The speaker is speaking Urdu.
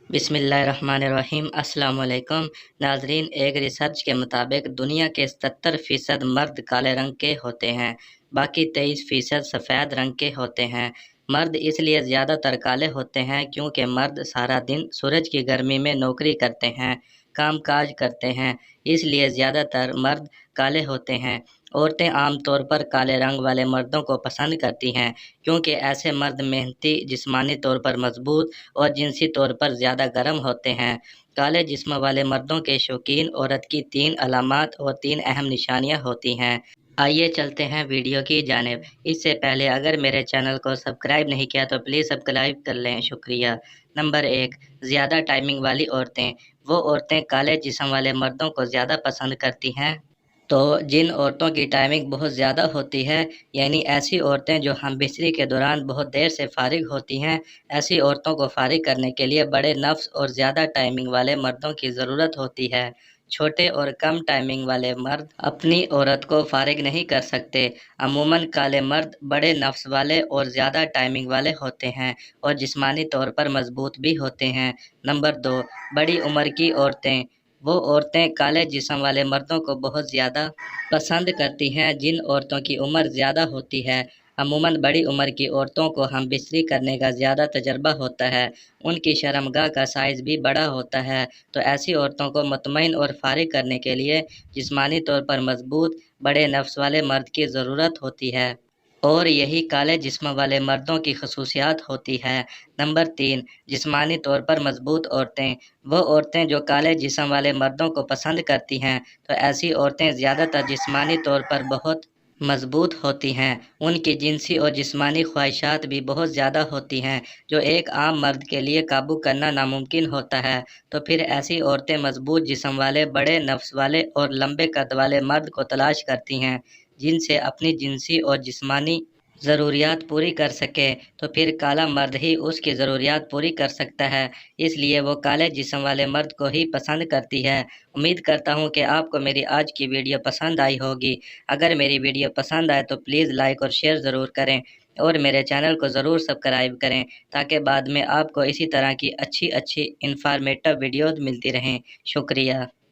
بسم اللہ الرحمن الرحیم۔ السلام علیکم ناظرین، ایک ریسرچ کے مطابق دنیا کے 70% مرد کالے رنگ کے ہوتے ہیں، باقی 23% سفید رنگ کے ہوتے ہیں۔ مرد اس لیے زیادہ تر کالے ہوتے ہیں کیونکہ مرد سارا دن سورج کی گرمی میں نوکری کرتے ہیں، کام کاج کرتے ہیں، اس لیے زیادہ تر مرد کالے ہوتے ہیں۔ عورتیں عام طور پر کالے رنگ والے مردوں کو پسند کرتی ہیں کیونکہ ایسے مرد محنتی، جسمانی طور پر مضبوط اور جنسی طور پر زیادہ گرم ہوتے ہیں۔ کالے جسم والے مردوں کے شوقین عورت کی 3 علامات اور 3 اہم نشانیاں ہوتی ہیں۔ آئیے چلتے ہیں ویڈیو کی جانب۔ اس سے پہلے اگر میرے چینل کو سبسکرائب نہیں کیا تو پلیز سبسکرائب کر لیں، شکریہ۔ نمبر 1، زیادہ ٹائمنگ والی عورتیں۔ وہ عورتیں کالے جسم والے مردوں کو زیادہ پسند کرتی ہیں تو جن عورتوں کی ٹائمنگ بہت زیادہ ہوتی ہے، یعنی ایسی عورتیں جو ہم بستری کے دوران بہت دیر سے فارغ ہوتی ہیں، ایسی عورتوں کو فارغ کرنے کے لیے بڑے نفس اور زیادہ ٹائمنگ والے مردوں کی ضرورت ہوتی ہے۔ چھوٹے اور کم ٹائمنگ والے مرد اپنی عورت کو فارغ نہیں کر سکتے۔ عموماً کالے مرد بڑے نفس والے اور زیادہ ٹائمنگ والے ہوتے ہیں اور جسمانی طور پر مضبوط بھی ہوتے ہیں۔ نمبر 2، بڑی عمر کی عورتیں۔ وہ عورتیں کالے جسم والے مردوں کو بہت زیادہ پسند کرتی ہیں جن عورتوں کی عمر زیادہ ہوتی ہے۔ عموماً بڑی عمر کی عورتوں کو ہم بستری کرنے کا زیادہ تجربہ ہوتا ہے، ان کی شرمگاہ کا سائز بھی بڑا ہوتا ہے، تو ایسی عورتوں کو مطمئن اور فارغ کرنے کے لیے جسمانی طور پر مضبوط، بڑے نفس والے مرد کی ضرورت ہوتی ہے، اور یہی کالے جسم والے مردوں کی خصوصیات ہوتی ہے۔ نمبر 3، جسمانی طور پر مضبوط عورتیں۔ وہ عورتیں جو کالے جسم والے مردوں کو پسند کرتی ہیں تو ایسی عورتیں زیادہ تر جسمانی طور پر بہت مضبوط ہوتی ہیں، ان کی جنسی اور جسمانی خواہشات بھی بہت زیادہ ہوتی ہیں جو ایک عام مرد کے لیے قابو کرنا ناممکن ہوتا ہے، تو پھر ایسی عورتیں مضبوط جسم والے، بڑے نفس والے اور لمبے قد والے مرد کو تلاش کرتی ہیں جن سے اپنی جنسی اور جسمانی ضروریات پوری کر سکے، تو پھر کالا مرد ہی اس کی ضروریات پوری کر سکتا ہے، اس لیے وہ کالے جسم والے مرد کو ہی پسند کرتی ہے۔ امید کرتا ہوں کہ آپ کو میری آج کی ویڈیو پسند آئی ہوگی۔ اگر میری ویڈیو پسند آئے تو پلیز لائک اور شیئر ضرور کریں اور میرے چینل کو ضرور سبسکرائب کریں تاکہ بعد میں آپ کو اسی طرح کی اچھی انفارمیٹو ویڈیوز ملتی رہیں۔ شکریہ۔